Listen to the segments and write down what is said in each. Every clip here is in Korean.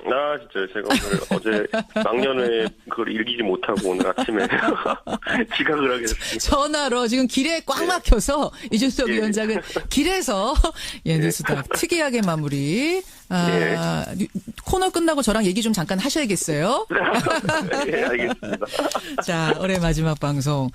아, 진짜요. 제가 오늘 어제 막년회 그걸 읽지 못하고 오늘 아침에 지각을 하게 됐습니다. 전화로 지금 길에 꽉 막혀서 이준석 예. 위원장은 길에서 뉴스닥 특이하게 마무리. 코너 끝나고 저랑 얘기 좀 잠깐 하셔야겠어요. 예, 알겠습니다. 자, 올해 마지막 방송.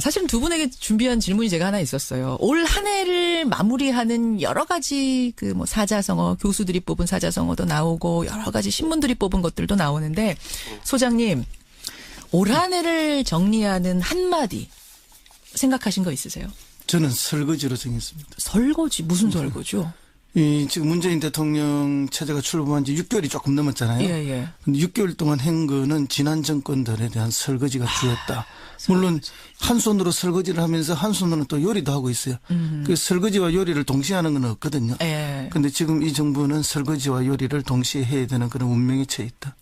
사실은 두 분에게 준비한 질문이 제가 하나 있었어요. 올 한 해를 마무리하는 여러 가지 사자성어, 교수들이 뽑은 사자성어도 나오고 여러 가지 신문들이 뽑은 것들도 나오는데 소장님, 올 한 해를 정리하는 한마디 생각하신 거 있으세요? 저는 설거지로 정했습니다. 설거지? 무슨 설거지요? 지금 문재인 대통령 체제가 출범한 지 6개월이 조금 넘었잖아요. 예. 근데 6개월 동안 한 거는 지난 정권들에 대한 설거지가 주였다. 물론 한 손으로 설거지를 하면서 한 손으로는 또 요리도 하고 있어요. 그 설거지와 요리를 동시에 하는 건 없거든요. 그런데 지금 이 정부는 설거지와 요리를 동시에 해야 되는 그런 운명에 처해 있다.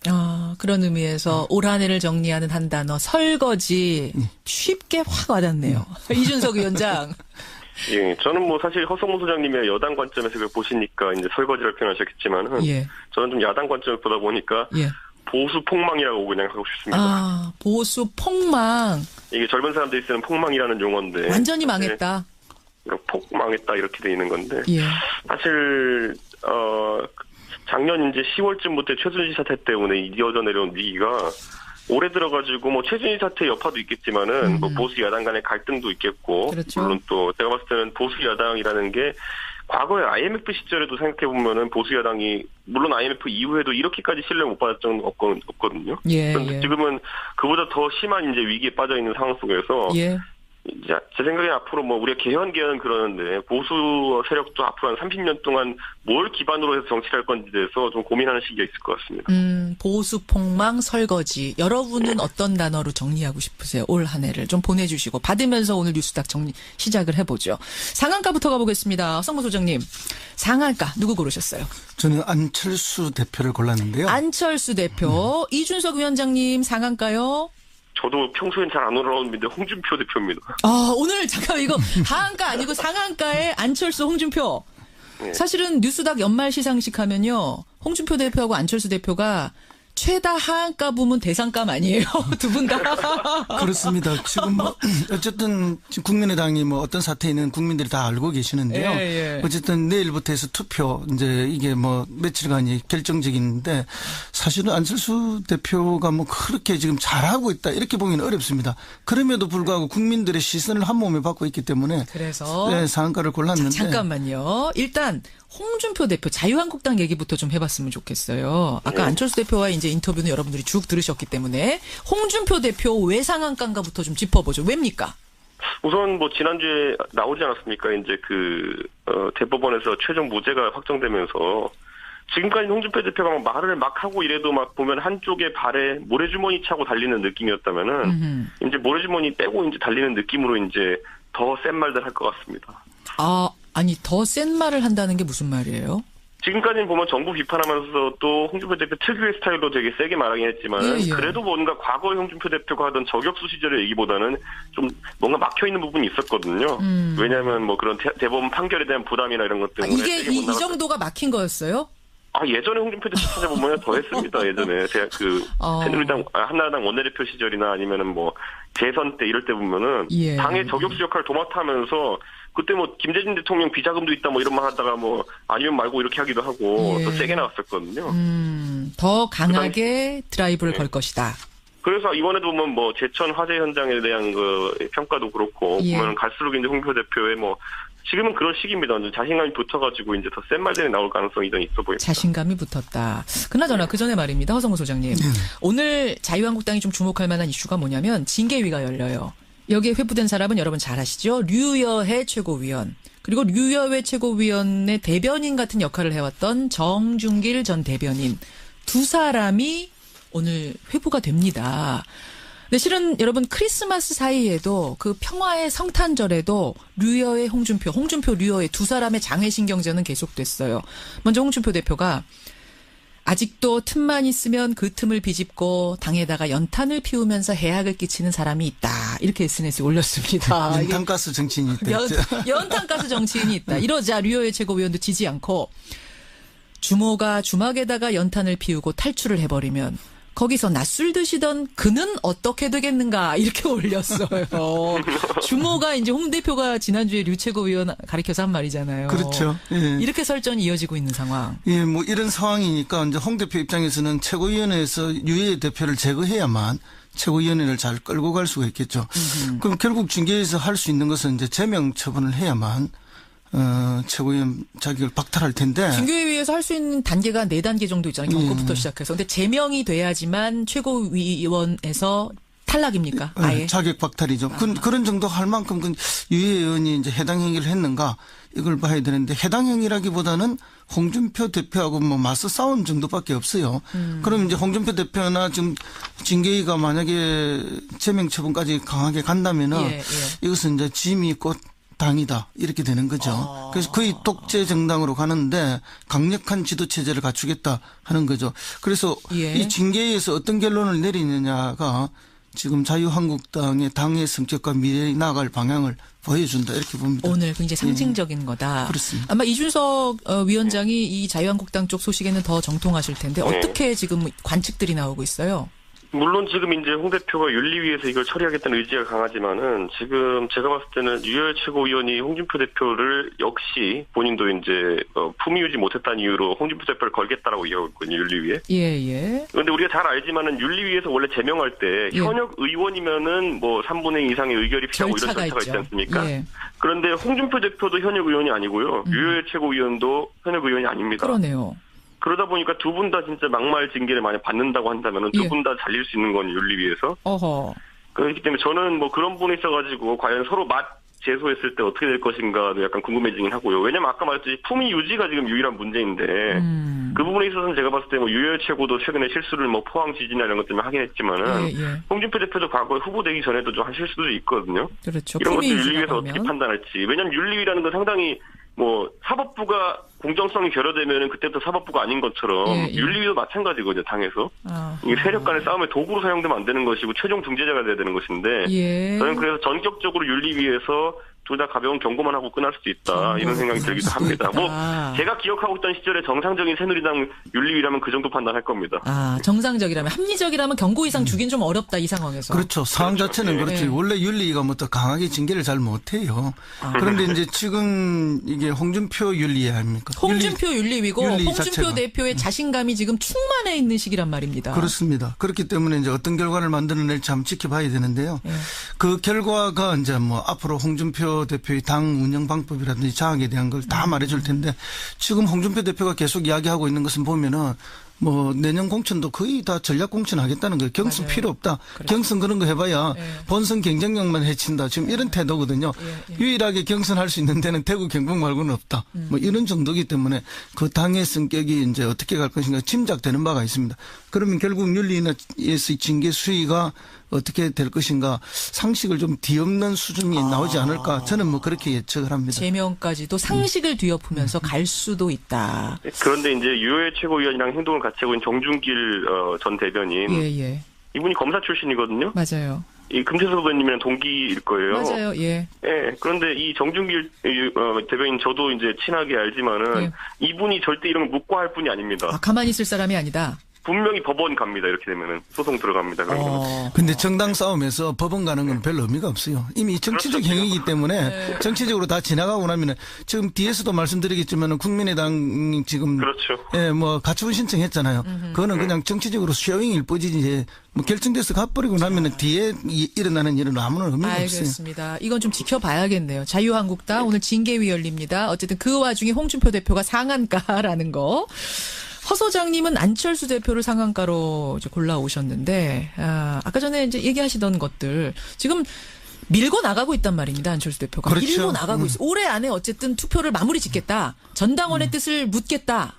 그런 의미에서 올 한 해를 정리하는 한 단어 설거지 쉽게 확 와닿네요. 이준석 위원장. 예, 저는 사실 허성무 소장님의 여당 관점에서 그걸 보시니까 이제 설거지를 표현하셨겠지만은 저는 좀 야당 관점을 보다 보니까 보수 폭망이라고 그냥 하고 싶습니다. 보수 폭망. 이게 젊은 사람들이 쓰는 폭망이라는 용어인데 완전히 망했다. 폭망했다 이렇게 돼 있는 건데 사실 작년 이제 10월쯤부터 최순실 사태 때문에 이어져 내려온 위기가 올해 들어가지고 최순실 사태 여파도 있겠지만은 보수 야당 간의 갈등도 있겠고 그렇죠. 물론 또 제가 봤을 때는 보수 야당이라는 게 과거에 IMF 시절에도 생각해 보면은 보수 야당이 물론 IMF 이후에도 이렇게까지 신뢰를 못 받았던 적은 없거든요. 그런데 지금은 그보다 더 심한 이제 위기에 빠져 있는 상황 속에서 이제 제 생각에 앞으로 우리가 개헌 그러는데 보수 세력도 앞으로 한 30년 동안 뭘 기반으로 해서 정치를 할 건지에 대해서 좀 고민하는 시기가 있을 것 같습니다. 보수 폭망 설거지. 여러분은 어떤 단어로 정리하고 싶으세요? 올 한 해를 좀 보내주시고 받으면서 오늘 뉴스닥 정리 시작을 해보죠. 상한가부터 가보겠습니다. 성모 소장님. 상한가 누구 고르셨어요? 저는 안철수 대표를 골랐는데요. 안철수 대표. 이준석 위원장님 상한가요? 저도 평소엔 잘 안 올라오는데 홍준표 대표입니다. 오늘 잠깐 이거 하한가 아니고 상한가에 안철수 홍준표. 사실은 뉴스닥 연말 시상식 하면요. 홍준표 대표하고 안철수 대표가 최다 하한가 부문 대상감 아니에요? 두 분 다. 그렇습니다. 지금 어쨌든 국민의당이 어떤 사태에는 국민들이 다 알고 계시는데요. 어쨌든 내일부터 해서 투표 이제 이게 며칠간이 결정적인데 사실은 안철수 대표가 그렇게 지금 잘하고 있다 이렇게 보기는 어렵습니다. 그럼에도 불구하고 국민들의 시선을 한 몸에 받고 있기 때문에 그래서 상한가를 골랐는데. 잠깐만요. 일단 홍준표 대표 자유한국당 얘기부터 좀 해봤으면 좋겠어요. 아까 안철수 대표와의 이제 인터뷰는 여러분들이 쭉 들으셨기 때문에 홍준표 대표 왜 상한가인가부터 좀 짚어보죠. 왜입니까? 우선 지난주에 나오지 않았습니까? 이제 대법원에서 최종 무죄가 확정되면서 지금까지 홍준표 대표가 말을 막 하고 이래도 보면 한쪽에 발에 모래주머니 차고 달리는 느낌이었다면은 이제 모래주머니 빼고 이제 달리는 느낌으로 이제 더 센 말들 할 것 같습니다. 아니 더 센 말을 한다는 게 무슨 말이에요? 지금까지는 보면 정부 비판하면서 또 홍준표 대표 특유의 스타일로 되게 세게 말하긴 했지만 그래도 뭔가 과거의 홍준표 대표가 하던 저격수 시절의 얘기보다는 좀 뭔가 막혀있는 부분이 있었거든요. 왜냐하면 그런 대법원 판결에 대한 부담이나 이런 것 때문에 이게 이 정도가 막힌 거였어요? 예전에 홍준표 대표 찾아보면 더 했습니다. 예전에 제가 새누리당 한나라당 원내대표 시절이나 아니면은 대선 때 이럴 때 보면은 당의 저격수 역할을 도맡아 하면서 그때 김대중 대통령 비자금도 있다 이런 말 하다가 아니면 말고 이렇게 하기도 하고 더 세게 나왔었거든요. 더 강하게 드라이브를 걸 것이다. 그래서 이번에도 보면 제천 화재 현장에 대한 평가도 그렇고 보면 갈수록 이제 홍준표 대표의 지금은 그런 시기입니다. 자신감이 붙어가지고 이제 더 센 말들이 나올 가능성이 좀 있어 보입니다. 자신감이 붙었다. 그나저나 그 전에 말입니다. 허성무 소장님. 오늘 자유한국당이 좀 주목할 만한 이슈가 뭐냐면 징계위가 열려요. 여기에 회부된 사람은 여러분 잘 아시죠? 류여해 최고위원. 그리고 류여해 최고위원의 대변인 같은 역할을 해왔던 정준길 전 대변인. 두 사람이 오늘 회부가 됩니다. 근데 실은 여러분 크리스마스 사이에도 그 평화의 성탄절에도 류여해 홍준표 류여해 두 사람의 장외신경전은 계속됐어요. 먼저 홍준표 대표가 아직도 틈만 있으면 그 틈을 비집고 당에다가 연탄을 피우면서 해악을 끼치는 사람이 있다. 이렇게 SNS에 올렸습니다. 연탄가스 정치인이 있다. 연탄가스 정치인이 있다. 이러자 류여해 최고위원도 지지 않고 주모가 주막에다가 연탄을 피우고 탈출을 해버리면 거기서 낮술 드시던 그는 어떻게 되겠는가 이렇게 올렸어요. 주모가 이제 홍 대표가 지난주에 류 최고위원 가리켜서 한 말이잖아요. 그렇죠. 예. 이렇게 설전이 이어지고 있는 상황. 예, 뭐 이런 상황이니까 이제 홍 대표 입장에서는 최고위원회에서 유해 대표를 제거해야만 최고위원회를 잘 끌고 갈 수가 있겠죠. 그럼 결국 징계에서 할 수 있는 것은 이제 제명 처분을 해야만 최고위원 자격을 박탈할 텐데. 징계위에서 할 수 있는 단계가 4단계 정도 있잖아요. 경고부터 시작해서. 근데 제명이 돼야지만 최고위원에서 탈락입니까? 아예? 자격 박탈이죠. 그런 정도 할 만큼 유해 의원이 이제 해당 행위를 했는가 이걸 봐야 되는데 해당 행위라기보다는 홍준표 대표하고 뭐 맞서 싸운 정도밖에 없어요. 그럼 이제 홍준표 대표나 지금 징계위가 만약에 제명 처분까지 강하게 간다면은 이것은 이제 짐이 곧 당이다 이렇게 되는 거죠. 그래서 거의 독재 정당으로 가는데 강력한 지도 체제를 갖추겠다 하는 거죠. 그래서 이 징계에서 어떤 결론을 내리느냐가 지금 자유한국당의 당의 성격과 미래에 나아갈 방향을 보여준다 이렇게 봅니다. 오늘 굉장히 상징적인 거다. 그렇습니다. 아마 이준석 위원장이 이 자유한국당 쪽 소식에는 더 정통하실 텐데 어떻게 지금 관측들이 나오고 있어요? 물론 지금 이제 홍 대표가 윤리위에서 이걸 처리하겠다는 의지가 강하지만은 지금 제가 봤을 때는 유열 최고위원이 홍준표 대표를 역시 본인도 이제 품위 유지 못했다는 이유로 홍준표 대표를 걸겠다라고 얘기하고 있거든요, 윤리위에. 예. 그런데 우리가 잘 알지만은 윤리위에서 원래 제명할 때 현역 의원이면은 뭐 3분의 2 이상의 의결이 필요하고 이런 절차가 있지 않습니까? 그런데 홍준표 대표도 현역 의원이 아니고요, 유열 최고위원도 현역 의원이 아닙니다. 그러네요. 그러다 보니까 두 분 다 진짜 막말 징계를 만약 받는다고 한다면 두 분 다 잘릴 수 있는 건 윤리위에서. 그렇기 때문에 저는 뭐 그런 부분에 있어가지고 과연 서로 제소했을 때 어떻게 될 것인가도 약간 궁금해지긴 하고요. 왜냐면 아까 말했듯이 품위 유지가 지금 유일한 문제인데 그 부분에 있어서는 제가 봤을 때 뭐 유열 최고도 최근에 실수를 뭐 포항 지진이나 이런 것 때문에 하긴 했지만은 홍준표 대표도 과거에 후보되기 전에도 좀 한 실수도 있거든요. 그렇죠. 이런 것들 윤리위에서 어떻게 판단할지. 왜냐면 윤리위라는 건 상당히 뭐 사법부가 공정성이 결여되면은 그때부터 사법부가 아닌 것처럼 윤리위도 마찬가지거든요, 당에서. 이게 세력 간의 싸움의 도구로 사용되면 안 되는 것이고 최종 중재자가 돼야 되는 것인데 저는 그래서 전격적으로 윤리위에서 둘 다 가벼운 경고만 하고 끝날 수도 있다 이런 생각이 들기도 합니다. 뭐 제가 기억하고 있던 시절에 정상적인 새누리당 윤리위라면 그 정도 판단할 겁니다. 정상적이라면 합리적이라면 경고 이상 주긴 좀 어렵다 이 상황에서. 그렇죠. 상황 자체는 그렇죠. 원래 윤리위가 뭐 더 강하게 징계를 잘 못해요. 그런데 이제 지금 이게 홍준표 윤리위 아닙니까? 홍준표 윤리위고 홍준표 자체가. 대표의 자신감이 지금 충만해 있는 시기란 말입니다. 그렇습니다. 그렇기 때문에 이제 어떤 결과를 만들어낼지 한번 지켜봐야 되는데요. 그 결과가 이제 뭐 앞으로 홍준표 대표의 당 운영 방법이라든지 장악에 대한 걸 다 말해줄 텐데 지금 홍준표 대표가 계속 이야기하고 있는 것은 보면은 뭐 내년 공천도 거의 다 전략 공천하겠다는 거예요. 경선 필요 없다. 그렇죠. 경선 그런 거 해봐야 본선 경쟁력만 해친다. 지금 이런 태도거든요. 유일하게 경선할 수 있는 데는 대구 경북 말고는 없다. 뭐 이런 정도이기 때문에 그 당의 성격이 이제 어떻게 갈 것인가 짐작되는 바가 있습니다. 그러면 결국 윤리위에서 징계 수위가 어떻게 될 것인가 상식을 좀 뒤엎는 수준이 나오지 않을까 저는 뭐 그렇게 예측을 합니다. 제명까지도 상식을 뒤엎으면서 갈 수도 있다. 그런데 이제 유해 최고위원이랑 행동을 같이 하고 있는 정준길 전 대변인 이분이 검사 출신이거든요. 맞아요. 이 금태섭 의원님이랑 동기일 거예요. 맞아요. 그런데 이 정준길 대변인 저도 이제 친하게 알지만은 이분이 절대 이런 걸 묵과할 분이 아닙니다. 가만히 있을 사람이 아니다. 분명히 법원 갑니다. 이렇게 되면은 소송 들어갑니다. 근데 정당 싸움에서 법원 가는 건 별로 의미가 없어요. 이미 정치적 행위이기 때문에 정치적으로 다 지나가고 나면은 지금 뒤에서도 말씀드리겠지만은 국민의당 지금 뭐 가처분 신청했잖아요. 그거는 그냥 정치적으로 쇼잉일 뿐이지 뭐 결정돼서 가버리고 나면은 뒤에 일어나는 일은 아무런 의미가 없어요. 알겠습니다. 이건 좀 지켜봐야겠네요. 자유한국당 오늘 징계위 열립니다. 어쨌든 그 와중에 홍준표 대표가 상한가라는 거. 허 소장님은 안철수 대표를 상한가로 이제 골라오셨는데, 아까 전에 이제 얘기하시던 것들, 지금 밀고 나가고 있단 말입니다, 안철수 대표가. 그렇죠. 밀고 나가고 있어. 올해 안에 어쨌든 투표를 마무리 짓겠다. 전당원의 뜻을 묻겠다.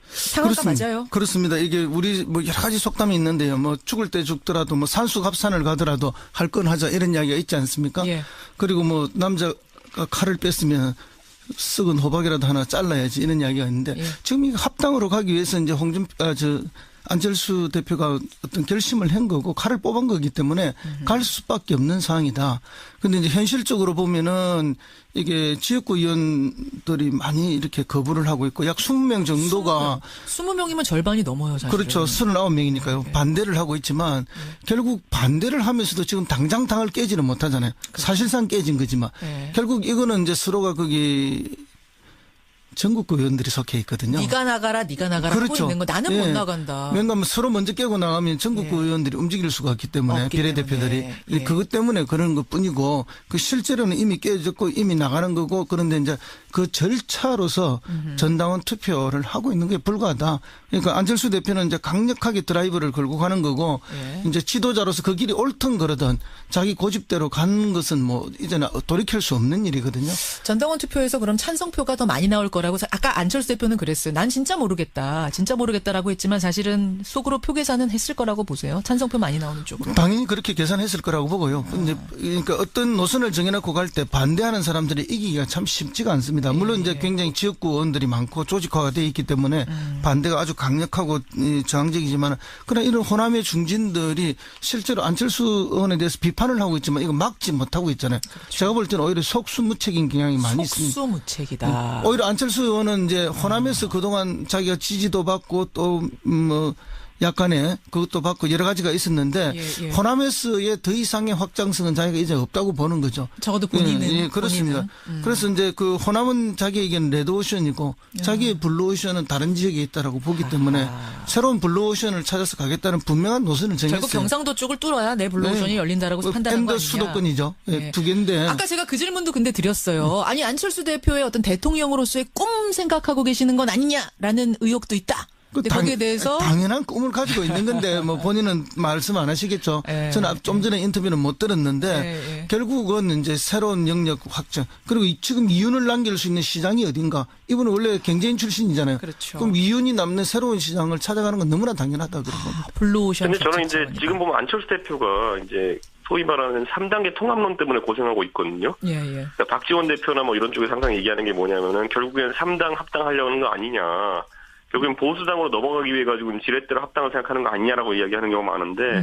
상한가 맞아요? 그렇습니다. 이게 우리 뭐 여러 가지 속담이 있는데요. 뭐 죽을 때 죽더라도 뭐 산수갑산을 가더라도 할 건 하자 이런 이야기가 있지 않습니까? 그리고 뭐 남자가 칼을 뺐으면 썩은 호박이라도 하나 잘라야지 이런 이야기가 있는데 지금 이 합당으로 가기 위해서 이제 안철수 대표가 어떤 결심을 한 거고 칼을 뽑은 거기 때문에 갈 수밖에 없는 상황이다. 근데 이제 현실적으로 보면은 이게 지역구 의원들이 많이 이렇게 거부를 하고 있고 약 20명 정도가 20명이면 절반이 넘어요, 사실. 그렇죠. 39명이니까요. 네. 반대를 하고 있지만 결국 반대를 하면서도 지금 당장 당을 깨지는 못하잖아요. 그렇죠. 사실상 깨진 거지만 네. 결국 이거는 이제 서로가 거기 전국구 의원들이 속해 있거든요. 네가 나가라 그렇죠. 하고 있는 거 나는 못 나간다. 왜냐하면 서로 먼저 깨고 나가면 전국구 의원들이 움직일 수가 없기 때문에 비례대표들이 그것 때문에 그런 것뿐이고 그 실제로는 이미 깨졌고 이미 나가는 거고 그런데 이제 그 절차로서 전당원 투표를 하고 있는 게 불가하다. 그러니까 안철수 대표는 이제 강력하게 드라이브를 걸고 가는 거고 이제 지도자로서 그 길이 옳든 그러든 자기 고집대로 가는 것은 뭐 이제는 돌이킬 수 없는 일이거든요. 전당원 투표에서 그럼 찬성표가 더 많이 나올 거라고 아까 안철수 대표는 그랬어요. 난 진짜 모르겠다라고 했지만 사실은 속으로 표 계산은 했을 거라고 보세요. 찬성표 많이 나오는 쪽으로. 당연히 그렇게 계산했을 거라고 보고요. 이제 그러니까 어떤 노선을 정해놓고 갈 때 반대하는 사람들이 이기기가 참 쉽지가 않습니다. 물론 이제 굉장히 지역구 의원들이 많고 조직화가 되어 있기 때문에 반대가 아주 강력하고 저항적이지만 그러나 이런 호남의 중진들이 실제로 안철수 의원에 대해서 비판을 하고 있지만 이거 막지 못하고 있잖아요. 그렇죠. 제가 볼 때는 오히려 속수무책인 경향이 많이 있습니다. 속수무책이다. 오히려 안철수 의원은 이제 호남에서 그동안 자기가 지지도 받고 또 뭐 약간의 그것도 받고 여러 가지가 있었는데 호남에서의 더 이상의 확장성은 자기가 이제 없다고 보는 거죠. 적어도 본인은. 그렇습니다. 그래서 이제 그 호남은 자기에게는 레드오션이고 자기의 블루오션은 다른 지역에 있다라고 보기 때문에 새로운 블루오션을 찾아서 가겠다는 분명한 노선을 정했어요. 결국 경상도 쪽을 뚫어야 내 블루오션이 열린다라고 판단한 거 아니냐. 수도권이죠. 두 개인데. 아까 제가 그 질문도 근데 드렸어요. 아니 안철수 대표의 어떤 대통령으로서의 꿈 생각하고 계시는 건 아니냐라는 의혹도 있다. 거기에 대해서 당연한 꿈을 가지고 있는 건데 뭐 본인은 말씀 안 하시겠죠. 저는 좀 전에 인터뷰는 못 들었는데 결국은 이제 새로운 영역 확장 그리고 지금 이윤을 남길 수 있는 시장이 어딘가. 이분은 원래 경제인 출신이잖아요. 그렇죠. 그럼 이윤이 남는 새로운 시장을 찾아가는 건 너무나 당연하다 그런 겁니다. 블루오션. 근데 저는 이제 지금 보면 안철수 대표가 이제 소위 말하는 3단계 통합론 때문에 고생하고 있거든요. 그러니까 박지원 대표나 뭐 이런 쪽에서 항상 얘기하는 게 뭐냐면은 결국엔 3당 합당하려는 거 아니냐. 결국엔 보수당으로 넘어가기 위해 가지고 지렛대로 합당을 생각하는 거 아니냐라고 이야기하는 경우가 많은데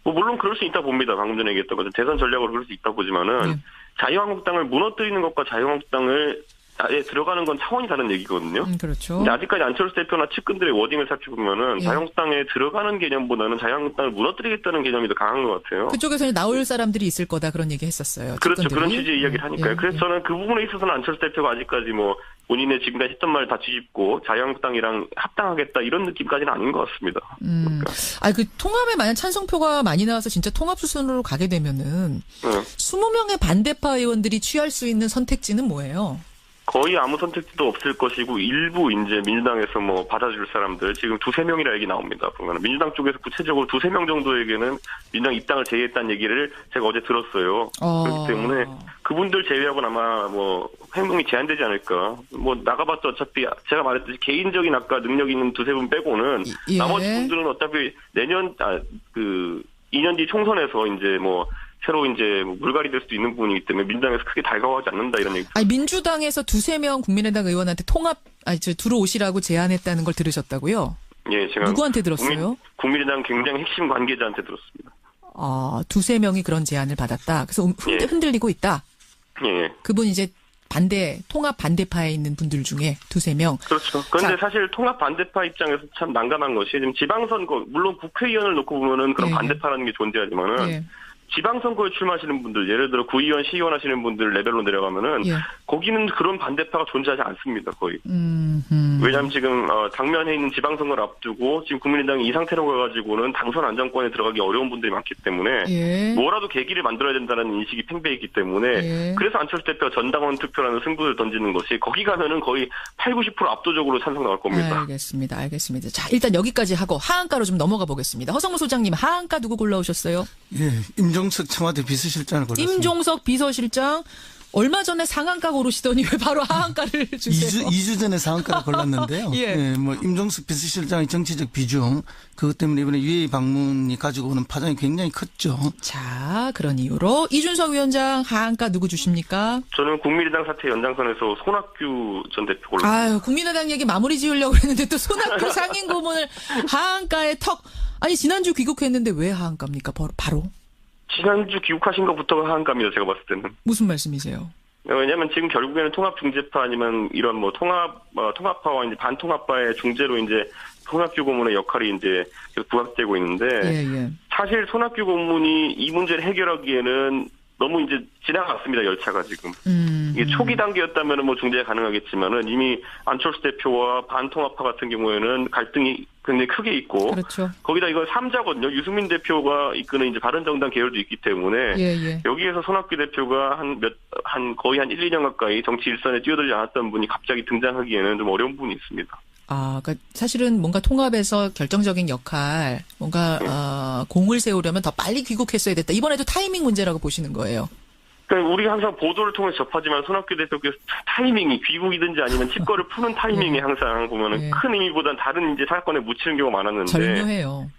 뭐 물론 그럴 수 있다 봅니다. 방금 전에 얘기했던 것처럼 대선 전략으로 그럴 수 있다 보지만은 자유한국당을 무너뜨리는 것과 자유한국당을 아예 들어가는 건 차원이 다른 얘기거든요. 그렇죠. 근데 아직까지 안철수 대표나 측근들의 워딩을 살펴보면은 자유한국당에 들어가는 개념보다는 자유한국당을 무너뜨리겠다는 개념이 더 강한 것 같아요. 그쪽에서는 나올 사람들이 있을 거다 그런 얘기 했었어요. 그렇죠. 그런 취지의 이야기를 하니까요. 그래서 저는 그 부분에 있어서는 안철수 대표가 아직까지 뭐 본인의 지금까지 했던 말 다 뒤집고 자유한국당이랑 합당하겠다 이런 느낌까지는 아닌 것 같습니다. 그러니까. 그 통합에 만약 찬성표가 많이 나와서 진짜 통합 수순으로 가게 되면은 20명의 반대파 의원들이 취할 수 있는 선택지는 뭐예요? 거의 아무 선택지도 없을 것이고 일부 이제 민주당에서 뭐 받아줄 사람들 지금 2-3명이라 얘기 나옵니다. 보면 민주당 쪽에서 구체적으로 2-3명 정도에게는 민주당 입당을 제의했다는 얘기를 제가 어제 들었어요. 그렇기 때문에 그분들 제외하고는 아마 뭐 행동이 제한되지 않을까. 뭐 나가봤자 어차피 제가 말했듯이 개인적인 아까 능력 있는 2-3분 빼고는 나머지 분들은 어차피 내년 2년 뒤 총선에서 이제 뭐 새로 이제 물갈이 될 수도 있는 부분이기 때문에 민주당에서 크게 달가워하지 않는다 이런 얘기. 아니 민주당에서 2-3명 국민의당 의원한테 들어오시라고 제안했다는 걸 들으셨다고요? 예, 제가 누구한테 들었어요? 국민의당 굉장히 핵심 관계자한테 들었습니다. 2-3명이 그런 제안을 받았다. 그래서 흔들리고 있다. 예. 그분 이제 통합 반대파에 있는 분들 중에 2-3명. 그렇죠. 그런데 사실 통합 반대파 입장에서 참 난감한 것이 지금 지방선거, 물론 국회의원을 놓고 보면은 그런 반대파라는 게 존재하지만은 지방선거에 출마하시는 분들, 예를 들어 구의원, 시의원 하시는 분들 레벨로 내려가면은 거기는 그런 반대파가 존재하지 않습니다, 거의. 왜냐하면 지금 당면에 있는 지방선거를 앞두고 지금 국민의당이 이 상태로 가가지고는 당선 안정권에 들어가기 어려운 분들이 많기 때문에 뭐라도 계기를 만들어야 된다는 인식이 팽배해 있기 때문에 그래서 안철수 대표가 전당원 투표라는 승부를 던지는 것이 거기 가면은 거의 80-90% 압도적으로 찬성 나올 겁니다. 알겠습니다. 자, 일단 여기까지 하고 하한가로 좀 넘어가 보겠습니다. 허성무 소장님, 하한가 누구 골라오셨어요? 임종석 청와대 비서실장을 골랐습니다. 임종석 비서실장. 얼마 전에 상한가 고르시더니 왜 바로 하한가를 주세요? 2주 전에 상한가를 골랐는데요. 예. 예, 뭐 임종석 비서실장의 정치적 비중, 그것 때문에 이번에 UAE 방문이 가지고 오는 파장이 굉장히 컸죠. 자, 그런 이유로 이준석 위원장 하한가 누구 주십니까? 저는 국민의당 사퇴 연장선에서 손학규 전 대표 골랐습니다. 아유, 국민의당 얘기 마무리 지으려고 했는데 또 손학규 상임 고문을 하한가에 턱. 아니, 지난주 귀국했는데 왜 하한가입니까? 바로? 지난주 귀국하신 것부터가 하한가입니다. 제가 봤을 때는. 무슨 말씀이세요? 왜냐하면 지금 결국에는 통합 중재파 아니면 이런 뭐 통합파와 이제 반통합파의 중재로 이제 손학규 고문의 역할이 이제 계속 부각되고 있는데 예. 사실 손학규 고문이 이 문제를 해결하기에는 너무 이제 지나갔습니다. 열차가 지금. 이게 초기 단계였다면 뭐 중재가 가능하겠지만은 이미 안철수 대표와 반통합파 같은 경우에는 갈등이 굉장히 크게 있고. 그렇죠. 거기다 이건 3자거든요. 유승민 대표가 이끄는 이제 바른정당 계열도 있기 때문에. 예. 여기에서 손학규 대표가 거의 한 1, 2년 가까이 정치 일선에 뛰어들지 않았던 분이 갑자기 등장하기에는 좀 어려운 부분이 있습니다. 아, 그러니까 사실은 뭔가 통합에서 결정적인 역할, 뭔가 공을 세우려면 더 빨리 귀국했어야 됐다. 이번에도 타이밍 문제라고 보시는 거예요. 그러니까 우리가 항상 보도를 통해 접하지만 손학규 대표께서 타이밍이 귀국이든지 아니면 칩거를 푸는 타이밍이 항상 보면은 큰 의미보단 다른 이제 사건에 묻히는 경우가 많았는데. 절묘해요.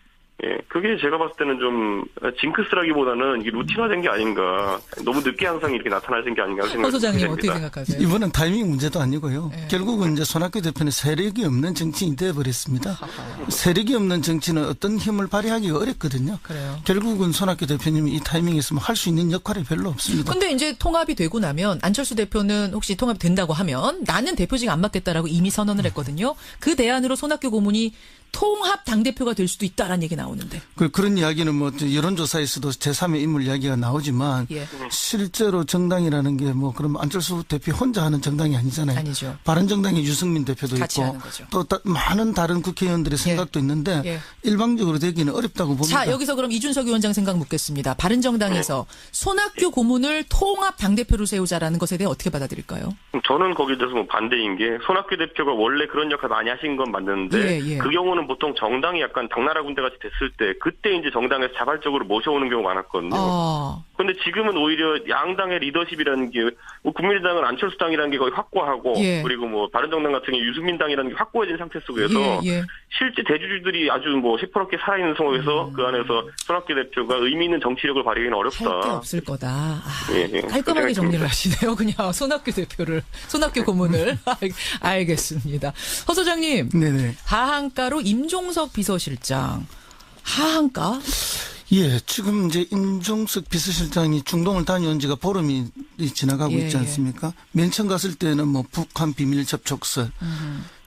예, 그게 제가 봤을 때는 좀 징크스라기보다는 이게 루틴화된 게 아닌가. 너무 늦게 항상 이렇게 나타나는 게 아닌가 생각합니다. 허 소장님 어떻게 생각하세요? 이번은 타이밍 문제도 아니고요. 결국은 이제 손학규 대표는 세력이 없는 정치인이 되어버렸습니다. 세력이 없는 정치는 어떤 힘을 발휘하기가 어렵거든요. 그래요. 결국은 손학규 대표님이 이 타이밍에 있으면 할 수 있는 역할이 별로 없습니다. 근데 이제 통합이 되고 나면 안철수 대표는 혹시 통합이 된다고 하면 나는 대표직 안 맡겠다라고 이미 선언을 했거든요. 그 대안으로 손학규 고문이 통합 당대표가 될 수도 있다라는 얘기 나오는데. 그런 이야기는 뭐 여론조사에서도 제3의 인물 이야기가 나오지만 실제로 정당이라는 게 뭐 그럼 안철수 대표 혼자 하는 정당이 아니잖아요. 아니죠. 바른정당의 유승민 대표도 같이 있고 하는 거죠. 또 많은 다른 국회의원들의 생각도 있는데 일방적으로 되기는 어렵다고 봅니다. 자, 여기서 그럼 이준석 위원장 생각 묻겠습니다. 바른정당에서 손학규 고문을 통합 당대표로 세우자라는 것에 대해 어떻게 받아들일까요? 저는 거기에 대해서 뭐 반대인 게 손학규 대표가 원래 그런 역할 많이 하신 건 맞는데 그 경우는 보통 정당이 약간 당나라 군대 같이 됐을 때 그때 이제 정당에서 자발적으로 모셔오는 경우가 많았거든요. 그런데 지금은 오히려 양당의 리더십이라는 게 국민의당은 안철수당이라는 게 거의 확고하고 그리고 뭐 바른정당 같은 경우 유승민당이라는 게 확고해진 상태 속에서 실제 대주주들이 아주 뭐 시퍼렇게 살아있는 상황에서 그 안에서 손학규 대표가 의미 있는 정치력을 발휘하기는 어렵다. 할 게 없을 거다. 깔끔하게 정리를 하시네요. 그냥 손학규 고문을. 알겠습니다. 허 소장님. 네네. 하한가로 임종석 비서실장. 하한가? 예, 지금 이제 임종석 비서실장이 중동을 다녀온 지가 보름이 지나가고 있지 않습니까? 맨 처음 갔을 때는 뭐 북한 비밀 접촉설,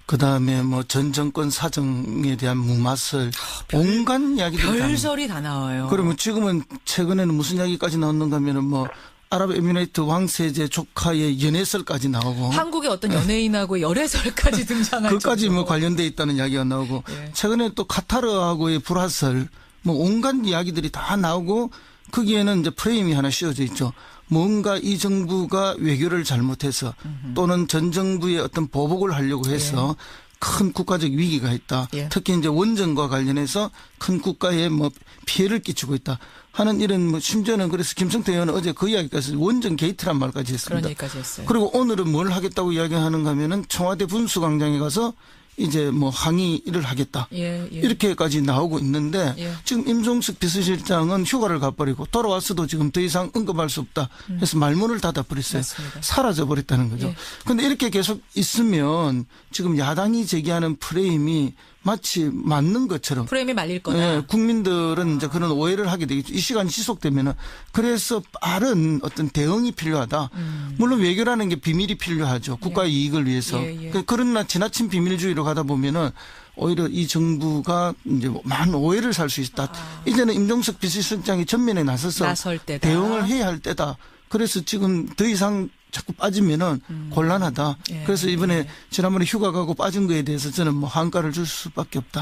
그다음에 뭐 전 정권 사정에 대한 무마설, 온갖 이야기들이 별설이 다 나와요. 그러면 지금은 최근에는 무슨 이야기까지 나왔는가 하면은 뭐 아랍에미레이트 왕세제 조카의 연애설까지 나오고 한국의 어떤 연예인하고의 열애설까지 등장할 그까지 뭐 관련돼 있다는 이야기가 나오고 최근에 또 카타르하고의 불화설 뭐 온갖 이야기들이 다 나오고 거기에는 이제 프레임이 하나 씌워져 있죠. 뭔가 이 정부가 외교를 잘못해서 또는 전 정부의 어떤 보복을 하려고 해서 큰 국가적 위기가 있다. 특히 이제 원전과 관련해서 큰 국가에 뭐 피해를 끼치고 있다 하는 이런 뭐 심지어는 그래서 김성태 의원은 어제 그 이야기까지 원전 게이트란 말까지 했습니다. 그런 얘기까지 했어요. 그리고 오늘은 뭘 하겠다고 이야기하는가 하면은 청와대 분수광장에 가서 이제 뭐 항의를 하겠다. 이렇게까지 나오고 있는데 지금 임종석 비서실장은 휴가를 가버리고 돌아왔어도 지금 더 이상 언급할 수 없다 해서 말문을 닫아버렸어요. 맞습니다. 사라져버렸다는 거죠. 그런데 이렇게 계속 있으면 지금 야당이 제기하는 프레임이 마치 맞는 것처럼. 프레임이 말릴 거다. 국민들은 이제 그런 오해를 하게 되겠죠. 이 시간이 지속되면은. 그래서 빠른 어떤 대응이 필요하다. 물론 외교라는 게 비밀이 필요하죠. 국가의 이익을 위해서. 그러나 지나친 비밀주의로 가다 보면은 오히려 이 정부가 이제 많은 오해를 살 수 있다. 이제는 임종석 비서실장이 전면에 나서서 대응을 해야 할 때다. 그래서 지금 더 이상 자꾸 빠지면은 곤란하다. 그래서 이번에 지난번에 휴가 가고 빠진 거에 대해서 저는 뭐 한가를 줄 수밖에 없다.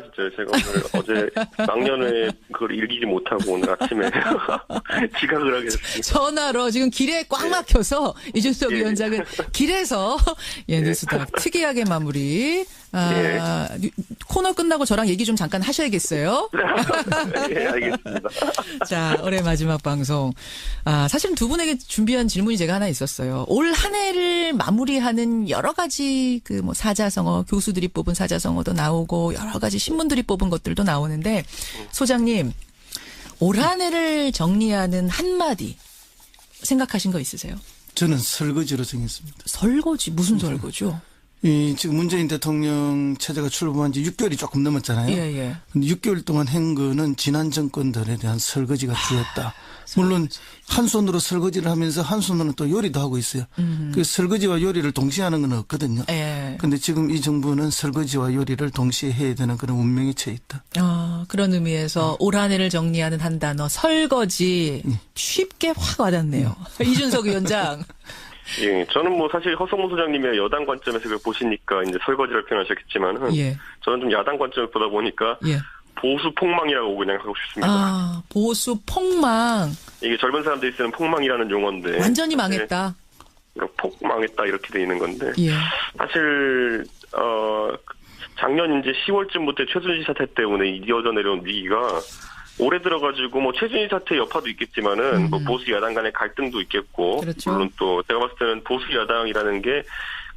진짜요. 제가 오늘 어제 막년회 그걸 읽지 못하고 오늘 아침에 지각을 하게 됐습니다. 전화로 지금 길에 꽉 막혀서 이준석 위원장은 길에서 뉴스닥 특이하게 마무리. 코너 코너 끝나고 저랑 얘기 좀 잠깐 하셔야겠어요. 네, 알겠습니다. 자, 올해 마지막 방송. 사실은 두 분에게 준비한 질문이 제가 하나 있었어요. 올 한 해를 마무리하는 여러 가지 뭐 사자성어, 교수들이 뽑은 사자성어도 나오고 여러 가지 신문들이 뽑은 것들도 나오는데 소장님, 올 한 해를 정리하는 한마디 생각하신 거 있으세요? 저는 설거지로 정했습니다. 설거지? 무슨 설거지요? 지금 문재인 대통령 체제가 출범한 지 6개월이 조금 넘었잖아요. 예. 근데 6개월 동안 한 거는 지난 정권들에 대한 설거지가 주였다. 물론 한 손으로 설거지를 하면서 한 손으로는 또 요리도 하고 있어요. 그 설거지와 요리를 동시에 하는 건 없거든요. 근데 지금 이 정부는 설거지와 요리를 동시에 해야 되는 그런 운명에 처해 있다. 그런 의미에서 올 한 해를 정리하는 한 단어 설거지 쉽게 확 와닿네요. 이준석 위원장. 예, 저는 뭐 사실 허성무 소장님의 여당 관점에서 그걸 보시니까 이제 설거지를 표현하셨겠지만은 저는 좀 야당 관점을 보다 보니까 보수 폭망이라고 그냥 하고 싶습니다. 보수 폭망. 이게 젊은 사람들이 쓰는 폭망이라는 용어인데 완전히 망했다. 폭망했다 이렇게 돼 있는 건데 사실 작년 이제 10월쯤부터 최순실 사태 때문에 이어져 내려온 위기가 올해 들어가지고 뭐 최순실 사태 여파도 있겠지만은 뭐 보수 야당 간의 갈등도 있겠고 그렇죠. 물론 또 제가 봤을 때는 보수 야당이라는 게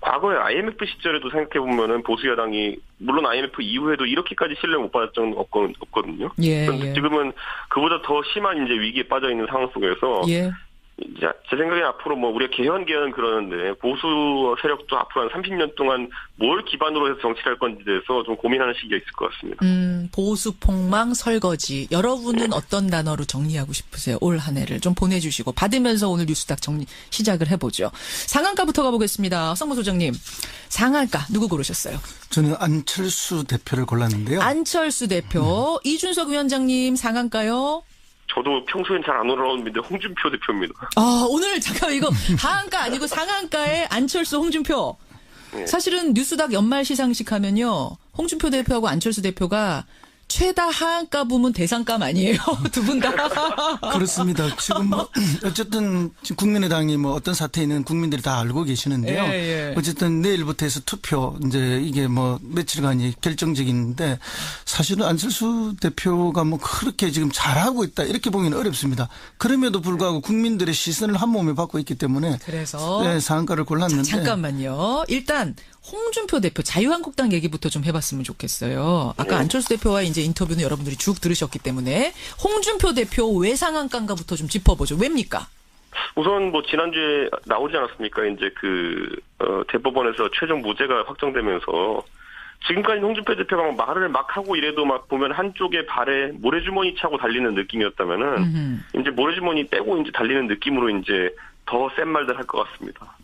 과거에 IMF 시절에도 생각해 보면은 보수 야당이 물론 IMF 이후에도 이렇게까지 신뢰를 못 받았던 적은 없거든요. 그런데 지금은 그보다 더 심한 이제 위기에 빠져 있는 상황 속에서 이제 제 생각엔 앞으로 뭐 우리가 개헌 그러는데 보수 세력도 앞으로 한 30년 동안 뭘 기반으로 해서 정치를 할 건지에 대해서 좀 고민하는 시기가 있을 것 같습니다. 보수 폭망 설거지. 여러분은 어떤 단어로 정리하고 싶으세요? 올 한 해를 좀 보내주시고 받으면서 오늘 뉴스닥 정리 시작을 해보죠. 상한가부터 가보겠습니다. 성모 소장님. 상한가 누구 고르셨어요? 저는 안철수 대표를 골랐는데요. 안철수 대표. 이준석 위원장님 상한가요? 저도 평소엔 잘 안 올라오는데 홍준표 대표입니다. 오늘 잠깐 이거 하한가 아니고 상한가의 안철수 홍준표. 사실은 뉴스닥 연말 시상식 하면요. 홍준표 대표하고 안철수 대표가 최다 하한가 부문 대상감 아니에요? 두 분 다. 그렇습니다. 지금 뭐 어쨌든 지금 국민의당이 뭐 어떤 사태에는 국민들이 다 알고 계시는데요. 어쨌든 내일부터 해서 투표 이제 이게 뭐 며칠간이 결정적인데 사실은 안철수 대표가 뭐 그렇게 지금 잘하고 있다 이렇게 보기는 어렵습니다. 그럼에도 불구하고 국민들의 시선을 한 몸에 받고 있기 때문에 그래서 상한가를 골랐는데 잠깐만요. 일단 홍준표 대표 자유한국당 얘기부터 좀 해봤으면 좋겠어요. 아까 안철수 대표와 이제 인터뷰는 여러분들이 쭉 들으셨기 때문에 홍준표 대표 왜 상한가인가부터 좀 짚어보죠. 왜입니까? 우선 뭐 지난주에 나오지 않았습니까? 이제 대법원에서 최종 무죄가 확정되면서 지금까지 홍준표 대표가 말을 막 하고 이래도 막 보면 한쪽에 발에 모래주머니 차고 달리는 느낌이었다면은 이제 모래주머니 빼고 이제 달리는 느낌으로 이제 더 센 말들 할 것 같습니다.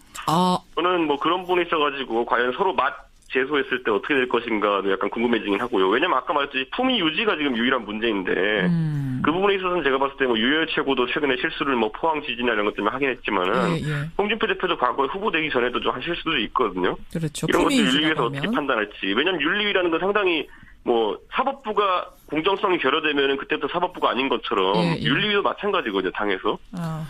저는 뭐 그런 부분이 있어가지고 과연 서로 맛 제소했을 때 어떻게 될 것인가도 약간 궁금해지긴 하고요. 왜냐면 아까 말했듯이 품위 유지가 지금 유일한 문제인데 그 부분에 있어서는 제가 봤을 때 뭐 유열 최고도 최근에 실수를 뭐 포항 지진이나 이런 것 때문에 하긴 했지만은 홍준표 대표도 과거에 후보되기 전에도 좀 한 실수도 있거든요. 그렇죠. 이런 것들 윤리위에서 어떻게 판단할지. 왜냐면 윤리위라는 건 상당히 뭐 사법부가 공정성이 결여되면은 그때부터 사법부가 아닌 것처럼 윤리위도 마찬가지거든요. 당에서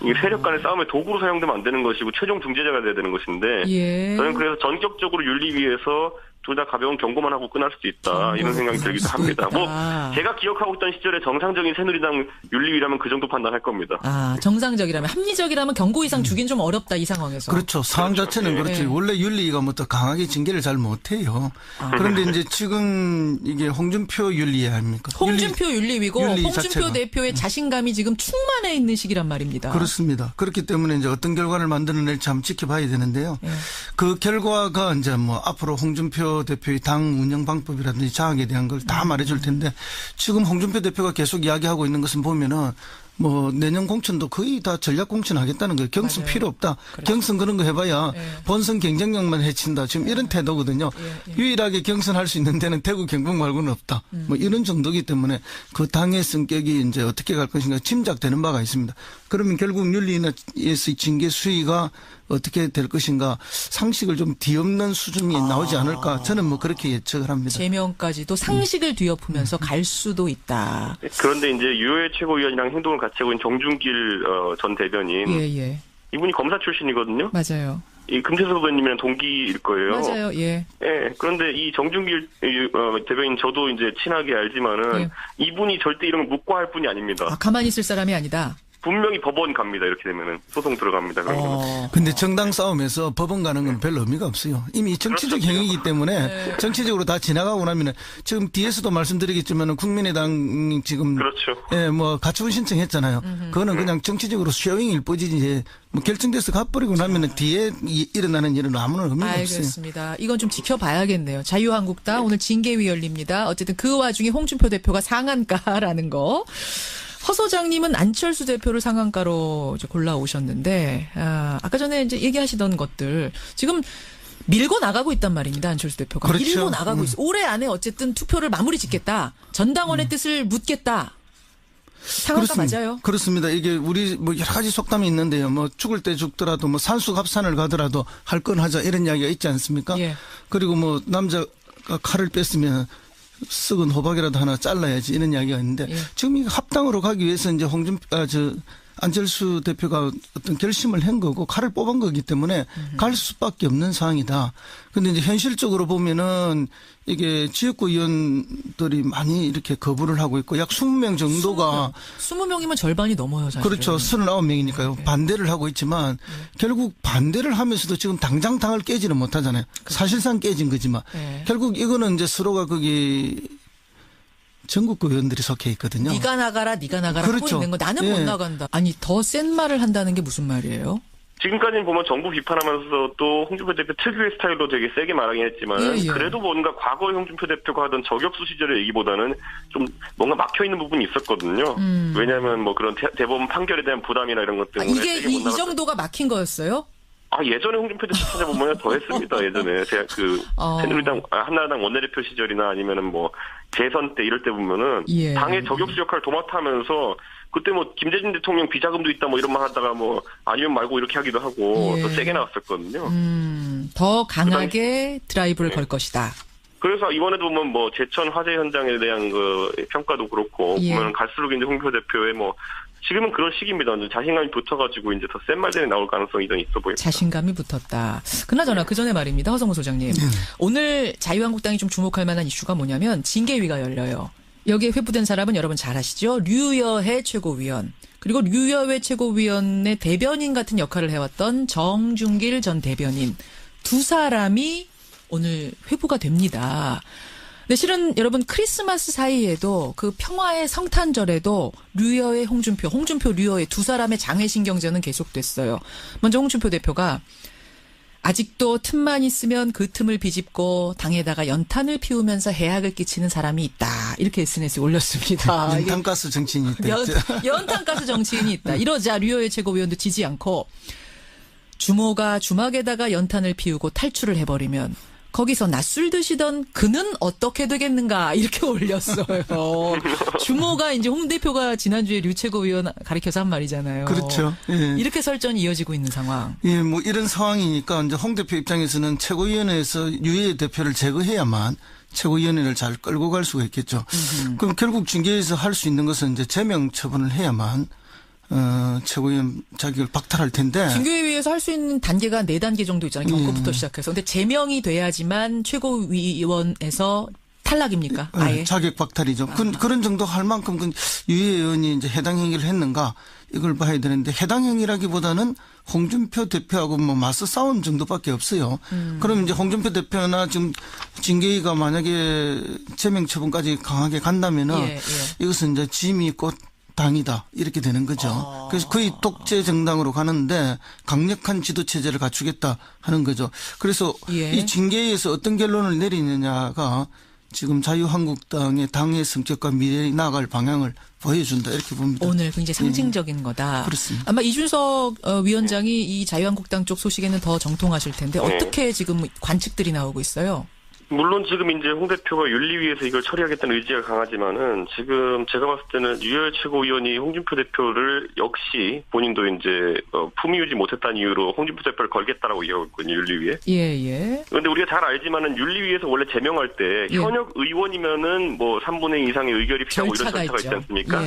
이게 세력 간의 싸움의 도구로 사용되면 안 되는 것이고 최종 중재자가 돼야 되는 것인데 저는 그래서 전격적으로 윤리위에서 둘 다 가벼운 경고만 하고 끝날 수도 있다 이런 생각이 들기도 합니다. 뭐 제가 기억하고 있던 시절에 정상적인 새누리당 윤리위라면 그 정도 판단할 겁니다. 정상적이라면 합리적이라면 경고 이상 주긴 좀 어렵다 이 상황에서. 그렇죠. 상황 자체는 그렇죠. 원래 윤리위가 뭐 더 강하게 징계를 잘 못해요. 그런데 이제 지금 이게 홍준표 윤리위 아닙니까? 홍준표 윤리위고 홍준표 자체가. 대표의 자신감이 지금 충만해 있는 시기란 말입니다. 그렇습니다. 그렇기 때문에 이제 어떤 결과를 만들어낼지 한번 지켜봐야 되는데요. 그 결과가 이제 뭐 앞으로 홍준표 대표의 당 운영 방법이라든지 장악에 대한 걸 다 말해줄 텐데 지금 홍준표 대표가 계속 이야기하고 있는 것은 보면은 뭐 내년 공천도 거의 다 전략 공천하겠다는 거예요. 경선 필요 없다. 그렇죠. 경선 그런 거 해봐야 본선 경쟁력만 해친다. 지금 이런 태도거든요. 유일하게 경선할 수 있는 데는 대구 경북 말고는 없다. 뭐 이런 정도이기 때문에 그 당의 성격이 이제 어떻게 갈 것인가 짐작되는 바가 있습니다. 그러면 결국 윤리위에서 징계 수위가 어떻게 될 것인가 상식을 좀 뒤엎는 수준이 나오지 않을까 저는 뭐 그렇게 예측을 합니다. 제명까지도 상식을 뒤엎으면서 갈 수도 있다. 그런데 이제 유해 최고위원이랑 행동을 같이 하고 있는 정준길 전 대변인 이분이 검사 출신이거든요. 맞아요. 이 금태섭 후보님이랑 동기일 거예요. 맞아요. 예. 예. 그런데 이 정준길 대변인 저도 이제 친하게 알지만은 예. 이분이 절대 이런 걸 묵과할 분이 아닙니다. 아, 가만히 있을 사람이 아니다. 분명히 법원 갑니다. 이렇게 되면은 소송 들어갑니다. 근데 정당 싸움에서 법원 가는 건 별로 의미가 없어요. 이미 정치적 그렇죠. 행위이기 때문에 네. 정치적으로 다 지나가고 나면은 지금 뒤에서도 말씀드리겠지만은 국민의당 지금 그렇죠. 예, 뭐 가처분 신청했잖아요. 그거는 그냥 정치적으로 쇼잉일 뿐이지 뭐 결정돼서 가버리고 나면은 뒤에 일어나는 일은 아무런 의미가 없어요. 알겠습니다. 이건 좀 지켜봐야겠네요. 자유한국당 오늘 징계위 열립니다. 어쨌든 그 와중에 홍준표 대표가 상한가라는 거. 허 소장님은 안철수 대표를 상한가로 이제 골라오셨는데, 아까 전에 이제 얘기하시던 것들, 지금 밀고 나가고 있단 말입니다. 안철수 대표가. 그렇죠. 밀고 나가고 있어. 올해 안에 어쨌든 투표를 마무리 짓겠다. 전당원의 뜻을 묻겠다. 상한가 맞아요? 그렇습니다. 이게 우리 뭐 여러 가지 속담이 있는데요. 뭐 죽을 때 죽더라도 뭐 산수갑산을 가더라도 할 건 하자 이런 이야기가 있지 않습니까? 예. 그리고 뭐 남자가 칼을 뺐으면 썩은 호박이라도 하나 잘라야지 이런 이야기가 있는데 예. 지금 이 합당으로 가기 위해서 이제 안철수 대표가 어떤 결심을 한 거고 칼을 뽑은 거기 때문에 갈 수밖에 없는 상황이다. 근데 이제 현실적으로 보면은 이게 지역구 의원들이 많이 이렇게 거부를 하고 있고 약 20명 정도가 20명이면 절반이 넘어요, 사실. 그렇죠. 39명이니까요. 네. 반대를 하고 있지만 결국 반대를 하면서도 지금 당장 당을 깨지는 못하잖아요. 그렇죠. 사실상 깨진 거지만 네. 결국 이거는 이제 서로가 거기 전국구 의원들이 속해 있거든요. 네가 나가라 그렇죠. 하고 있는 거 나는 예. 못 나간다. 아니 더 센 말을 한다는 게 무슨 말이에요? 지금까지는 보면 정부 비판하면서 또 홍준표 대표 특유의 스타일로 되게 세게 말하긴 했지만 예. 그래도 뭔가 과거에 홍준표 대표가 하던 저격수 시절의 얘기보다는 좀 뭔가 막혀있는 부분이 있었거든요. 왜냐하면 뭐 그런 대법원 판결에 대한 부담이나 이런 것 때문에. 이게 이 정도가 막힌 거였어요? 예전에 홍준표 대표 찾아보면 더 했습니다. 예전에 새누리당, 한나라당 원내대표 시절이나 아니면은 뭐 재선 때 이럴 때 보면은 예. 당의 저격수 역할을 도맡아 하면서 그때 뭐 김대중 대통령 비자금도 있다 뭐 이런 말 하다가 뭐 아니면 말고 이렇게 하기도 하고 예. 더 세게 나왔었거든요. 더 강하게 드라이브를 걸 것이다. 그래서 이번에도 보면 뭐 제천 화재 현장에 대한 그 평가도 그렇고 예. 보면 갈수록 이제 홍준표 대표의 뭐 지금은 그런 시기입니다. 자신감이 붙어가지고 이제 더 센 말들이 나올 가능성이 더 있어 보입니다. 자신감이 붙었다. 그나저나 그 전에 말입니다. 허성무 소장님. 오늘 자유한국당이 좀 주목할 만한 이슈가 뭐냐면 징계위가 열려요. 여기에 회부된 사람은 여러분 잘 아시죠? 류여해 최고위원. 그리고 류여해 최고위원의 대변인 같은 역할을 해왔던 정준길 전 대변인. 두 사람이 오늘 회부가 됩니다. 근데 실은 여러분 크리스마스 사이에도 그 평화의 성탄절에도 류여해 홍준표 류여해 두 사람의 장외신경전은 계속됐어요. 먼저 홍준표 대표가 아직도 틈만 있으면 그 틈을 비집고 당에다가 연탄을 피우면서 해악을 끼치는 사람이 있다. 이렇게 SNS에 올렸습니다. 연탄가스 정치인이 있다. 연탄가스 정치인이 있다. 이러자 류여해 최고위원도 지지 않고 주모가 주막에다가 연탄을 피우고 탈출을 해버리면 거기서 낮술 드시던 그는 어떻게 되겠는가 이렇게 올렸어요. 주모가 이제 홍 대표가 지난주에 류 최고위원 가리켜서 한 말이잖아요. 그렇죠. 예. 이렇게 설전이 이어지고 있는 상황. 예, 뭐 이런 상황이니까 이제 홍 대표 입장에서는 최고위원회에서 유해 대표를 제거해야만 최고위원회를 잘 끌고 갈 수가 있겠죠. 그럼 결국 징계에서 할 수 있는 것은 이제 제명 처분을 해야만 최고위원 자격을 박탈할 텐데. 징계위에서 할 수 있는 단계가 4단계 정도 있잖아요. 경고부터 시작해서. 근데 제명이 돼야지만 최고위원에서 탈락입니까? 아예? 자격 박탈이죠. 그런 정도 할 만큼 유해 의원이 이제 해당 행위를 했는가 이걸 봐야 되는데 해당 행위라기보다는 홍준표 대표하고 뭐 맞서 싸운 정도밖에 없어요. 그럼 이제 홍준표 대표나 지금 징계위가 만약에 제명 처분까지 강하게 간다면은 이것은 이제 짐이 곧 당이다 이렇게 되는 거죠. 그래서 거의 독재 정당으로 가는데 강력한 지도 체제를 갖추겠다 하는 거죠. 그래서 이 징계에서 어떤 결론을 내리느냐가 지금 자유한국당의 당의 성격과 미래에 나아갈 방향을 보여준다 이렇게 봅니다. 오늘 굉장히 상징적인 거다. 그렇습니다. 아마 이준석 위원장이 이 자유한국당 쪽 소식에는 더 정통하실 텐데 어떻게 지금 관측들이 나오고 있어요? 물론 지금 이제 홍 대표가 윤리위에서 이걸 처리하겠다는 의지가 강하지만은 지금 제가 봤을 때는 유여해 최고위원이 홍준표 대표를 역시 본인도 이제 품위 유지 못했다는 이유로 홍준표 대표를 걸겠다라고 얘기하고 있거든요. 윤리위에. 예. 그런데 우리가 잘 알지만은 윤리위에서 원래 제명할 때 현역 의원이면은 뭐 3분의 2 이상의 의결이 필요하고 이런 절차가 있지 않습니까?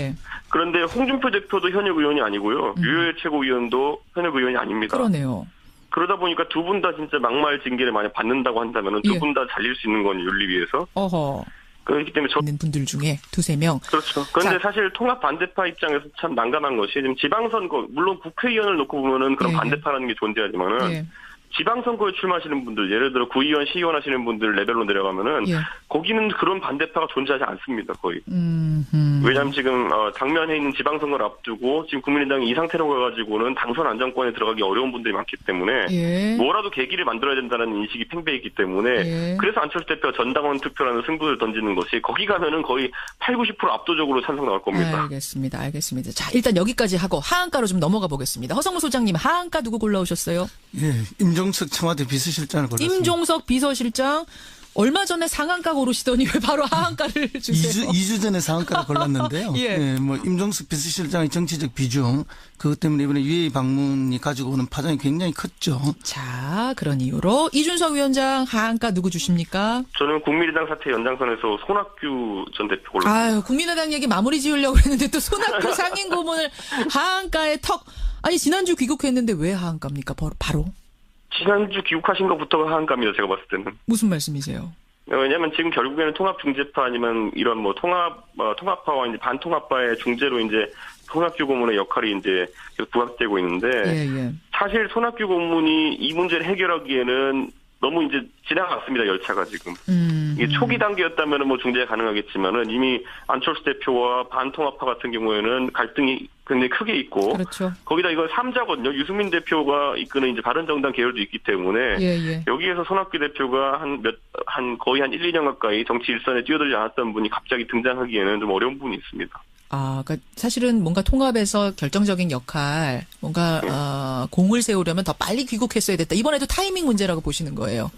그런데 홍준표 대표도 현역 의원이 아니고요. 유여해 최고위원도 현역 의원이 아닙니다. 그러네요. 그러다 보니까 두 분 다 진짜 막말 징계를 많이 받는다고 한다면은 두 분 다 잘릴 수 있는 건 윤리위에서. 어허. 그렇기 때문에 있는 분들 중에 두세 명. 그렇죠. 그런데 사실 통합 반대파 입장에서 참 난감한 것이 지금 지방선거 물론 국회의원을 놓고 보면은 그런 반대파라는 게 존재하지만은 지방선거에 출마하시는 분들 예를 들어 구의원, 시의원 하시는 분들 레벨로 내려가면은 거기는 그런 반대파가 존재하지 않습니다 거의. 왜냐하면 지금 당면에 있는 지방선거를 앞두고 지금 국민의당이 이 상태로 가가지고는 당선 안정권에 들어가기 어려운 분들이 많기 때문에 뭐라도 계기를 만들어야 된다는 인식이 팽배했기 때문에 그래서 안철수 대표가 전당원 투표라는 승부를 던지는 것이 거기 가면은 거의 80~90% 압도적으로 찬성 나올 겁니다. 알겠습니다. 자 일단 여기까지 하고 하한가로 좀 넘어가 보겠습니다. 허성무 소장님 하한가 누구 골라오셨어요? 임종석 청와대 비서실장을 골랐습니다. 임종석 비서실장 얼마 전에 상한가 고르시더니 왜 바로 하한가를 주세요? 2주 전에 상한가를 골랐는데요. 뭐 임종석 비서실장의 정치적 비중 그것 때문에 이번에 UAE 방문이 가지고 오는 파장이 굉장히 컸죠. 자, 그런 이유로 이준석 위원장 하한가 누구 주십니까? 저는 국민의당 사퇴 연장선에서 손학규 전 대표 골랐습니다. 아유, 국민의당 얘기 마무리 지으려고 했는데 또 손학규 상임 고문을 하한가에 턱. 아니 지난주 귀국했는데 왜 하한가입니까? 바로? 지난주 귀국하신 것부터가 하한가입니다. 제가 봤을 때는. 무슨 말씀이세요? 왜냐하면 지금 결국에는 통합 중재파 아니면 이런 뭐 통합파와 이제 반통합파의 중재로 이제 손학규 고문의 역할이 이제 계속 부각되고 있는데 사실 손학규 고문이 이 문제를 해결하기에는 너무 이제 지나갔습니다. 열차가 지금. 이게 초기 단계였다면은 뭐 중재가 가능하겠지만은 이미 안철수 대표와 반통합파 같은 경우에는 갈등이 굉장히 크게 있고. 그렇죠. 거기다 이건 3자거든요. 유승민 대표가 이끄는 이제 바른정당 계열도 있기 때문에. 여기에서 손학규 대표가 거의 한 1~2년 가까이 정치 일선에 뛰어들지 않았던 분이 갑자기 등장하기에는 좀 어려운 부분이 있습니다. 그러니까 사실은 뭔가 통합에서 결정적인 역할, 뭔가 공을 세우려면 더 빨리 귀국했어야 됐다. 이번에도 타이밍 문제라고 보시는 거예요.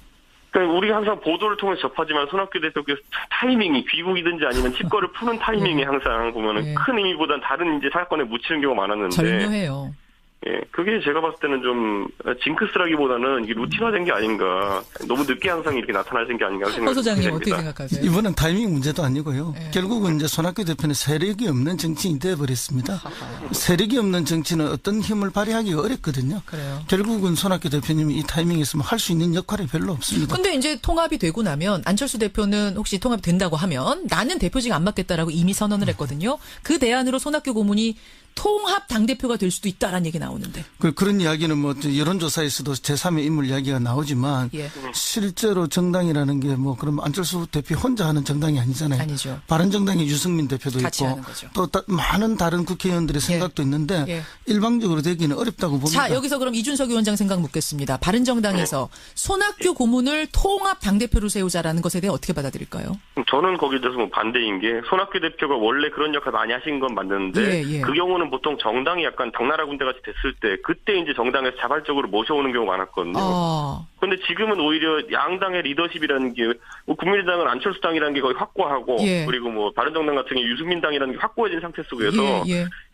그러니까 우리가 항상 보도를 통해서 접하지만 손학규 대표께서 타이밍이 귀국이든지 아니면 칩거를 푸는 타이밍이 항상 보면은 큰 의미보단 다른 이제 사건에 묻히는 경우가 많았는데. 절묘해요. 그게 제가 봤을 때는 좀 징크스라기보다는 이게 루틴화된 게 아닌가. 너무 늦게 항상 이렇게 나타나신 게 아닌가 생각합니다. 허 소장님 어떻게 생각하세요? 이번은 타이밍 문제도 아니고요. 결국은 이제 손학규 대표는 세력이 없는 정치인이 되어버렸습니다. 세력이 없는 정치는 어떤 힘을 발휘하기가 어렵거든요. 그래요. 결국은 손학규 대표님이 이 타이밍에 있으면 할 수 있는 역할이 별로 없습니다. 근데 이제 통합이 되고 나면 안철수 대표는 혹시 통합이 된다고 하면 나는 대표직 안 맡겠다라고 이미 선언을 했거든요. 그 대안으로 손학규 고문이 통합 당대표가 될 수도 있다라는 얘기 나오는데. 그런 이야기는 뭐 여론조사에서도 제3의 인물 이야기가 나오지만 실제로 정당이라는 게 뭐 그럼 안철수 대표 혼자 하는 정당이 아니잖아요. 아니죠. 바른정당의 유승민 대표도 같이 있고 또 많은 다른 국회의원들의 생각도 있는데 일방적으로 되기는 어렵다고 봅니다. 자, 여기서 그럼 이준석 위원장 생각 묻겠습니다. 바른정당에서 손학규 고문을 통합 당대표로 세우자라는 것에 대해 어떻게 받아들일까요? 저는 거기에 대해서 뭐 반대인 게 손학규 대표가 원래 그런 역할 많이 하신 건 맞는데 그 경우는 보통 정당이 약간 당나라 군대 같이 됐을 때 그때 이제 정당에서 자발적으로 모셔오는 경우가 많았거든요. 그런데 지금은 오히려 양당의 리더십이라는 게 뭐 국민의당은 안철수 당이라는 게 거의 확고하고 그리고 뭐 바른정당 같은 게 유승민 당이라는 게 확고해진 상태 속에서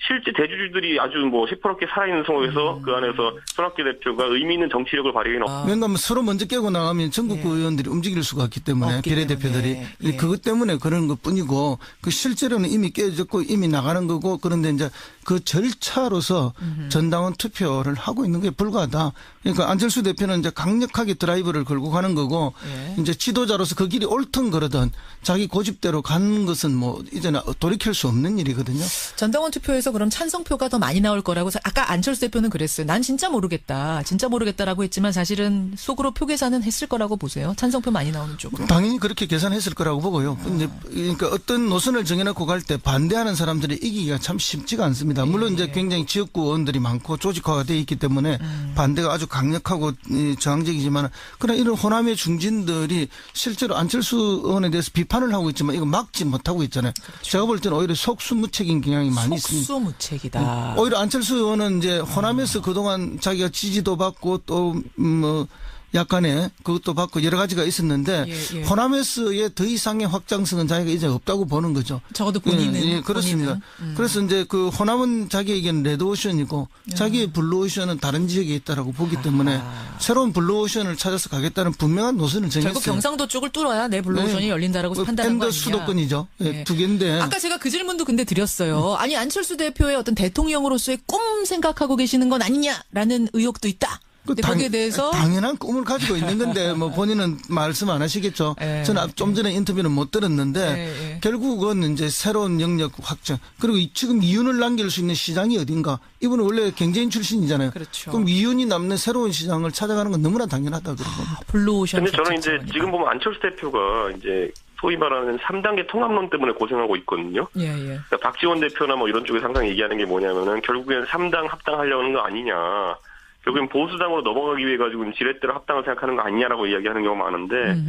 실제 대주주들이 아주 뭐 시퍼렇게 살아있는 상황에서 그 안에서 손학규 대표가 의미 있는 정치력을 발휘해는 왜냐하면 서로 먼저 깨고 나가면 전국 의원들이 움직일 수가 없기 때문에 비례대표들이 그것 때문에 그런 것뿐이고 그 실제로는 이미 깨졌고 이미 나가는 거고 그런데 이제 그 절차로서 전당원 투표를 하고 있는 게 불가하다. 그러니까 안철수 대표는 이제 강력하게 드라이브를 걸고 가는 거고 이제 지도자로서 그 길이 옳든 그러든 자기 고집대로 가는 것은 뭐 이제는 돌이킬 수 없는 일이거든요. 전당원 투표에서 그럼 찬성표가 더 많이 나올 거라고 아까 안철수 대표는 그랬어요. 난 진짜 모르겠다라고 했지만 사실은 속으로 표 계산은 했을 거라고 보세요. 찬성표 많이 나오는 쪽으로. 당연히 그렇게 계산했을 거라고 보고요. 그러니까 어떤 노선을 정해놓고 갈 때 반대하는 사람들이 이기기가 참 쉽지가 않습니다. 물론 이제 굉장히 지역구 의원들이 많고 조직화가 되어 있기 때문에 반대가 아주 강력하고 저항적이지만 그러나 이런 호남의 중진들이 실제로 안철수 의원에 대해서 비판을 하고 있지만 이거 막지 못하고 있잖아요. 제가 볼 때는 오히려 속수무책인 경향이 많이 있습니다. 속수무책이다. 오히려 안철수 의원은 이제 호남에서 그동안 자기가 지지도 받고 또 뭐 약간의 그것도 받고 여러 가지가 있었는데 호남에서의 더 이상의 확장성은 자기가 이제 없다고 보는 거죠. 적어도 본인은. 그렇습니다. 그래서 이제 그 호남은 자기에게는 레드오션이고 자기의 블루오션은 다른 지역에 있다라고 보기 때문에 새로운 블루오션을 찾아서 가겠다는 분명한 노선을 정했어요. 결국 경상도 쪽을 뚫어야 내 블루오션이 열린다라고 판단한 거 아니냐. 수도권이죠. 두 개인데. 아까 제가 그 질문도 근데 드렸어요. 아니 안철수 대표의 어떤 대통령으로서의 꿈 생각하고 계시는 건 아니냐라는 의혹도 있다. 거기에 대해서 당연한 꿈을 가지고 있는 건데 뭐 본인은 말씀 안 하시겠죠. 저는 좀 전에 인터뷰는 못 들었는데 결국은 이제 새로운 영역 확장 그리고 지금 이윤을 남길 수 있는 시장이 어딘가. 이분은 원래 경제인 출신이잖아요. 그렇죠. 그럼 이윤이 남는 새로운 시장을 찾아가는 건 너무나 당연하다 그런 겁니다. 블루오션. 근데 저는 이제 지금 보면 안철수 대표가 이제 소위 말하는 3단계 통합론 때문에 고생하고 있거든요. 그러니까 박지원 대표나 뭐 이런 쪽에서 항상 얘기하는 게 뭐냐면은 결국엔 3당 합당하려는 거 아니냐. 결국엔 보수당으로 넘어가기 위해 가지고 지렛대로 합당을 생각하는 거 아니냐라고 이야기하는 경우가 많은데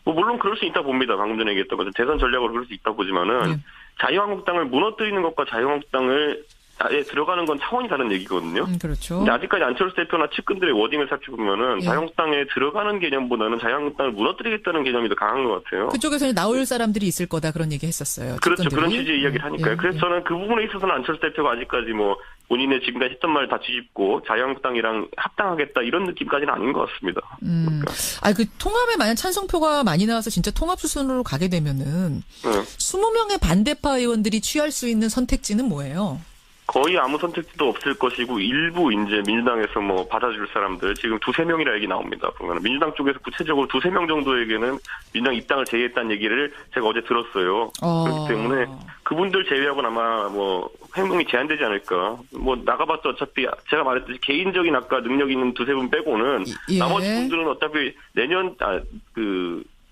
뭐 물론 그럴 수 있다 봅니다. 방금 전에 얘기했던 것처럼 대선 전략으로 그럴 수 있다 보지만은 자유한국당을 무너뜨리는 것과 자유한국당을 아예 들어가는 건 차원이 다른 얘기거든요. 그렇죠. 근데 아직까지 안철수 대표나 측근들의 워딩을 살펴보면은 자유한국당에 들어가는 개념보다는 자유한국당을 무너뜨리겠다는 개념이 더 강한 것 같아요. 그쪽에서는 나올 사람들이 있을 거다 그런 얘기 했었어요. 그렇죠. 측근들이. 그런 취지의 이야기를 하니까요. 그래서 저는 그 부분에 있어서는 안철수 대표가 아직까지 뭐 본인의 지금까지 했던 말 다 뒤집고 자유한국당이랑 합당하겠다 이런 느낌까지는 아닌 것 같습니다. 그러니까. 그 통합에 만약 찬성표가 많이 나와서 진짜 통합 수순으로 가게 되면은 20명의 반대파 의원들이 취할 수 있는 선택지는 뭐예요? 거의 아무 선택지도 없을 것이고 일부 이제 민주당에서 뭐 받아줄 사람들 지금 2-3명이라 얘기 나옵니다. 보면 민주당 쪽에서 구체적으로 2-3명 정도에게는 민주당 입당을 제의했다는 얘기를 제가 어제 들었어요. 그렇기 때문에 그분들 제외하고는 아마 뭐 행동이 제한되지 않을까. 뭐 나가봤자 어차피 제가 말했듯이 개인적인 아까 능력 있는 2-3분 빼고는 나머지 분들은 어차피 내년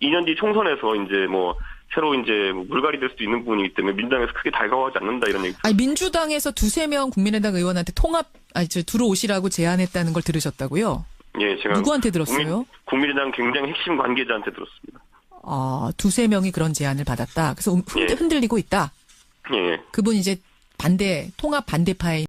2년 뒤 총선에서 이제 뭐 새로 이제 물갈이 될 수도 있는 부분이기 때문에 민주당에서 크게 달가워하지 않는다 이런 얘기. 아니 민주당에서 2-3명 국민의당 의원한테 들어오시라고 제안했다는 걸 들으셨다고요? 예, 제가 누구한테 들었어요? 국민의당 굉장히 핵심 관계자한테 들었습니다. 2-3명이 그런 제안을 받았다. 그래서 흔들리고 있다. 예. 그분 이제 통합 반대파에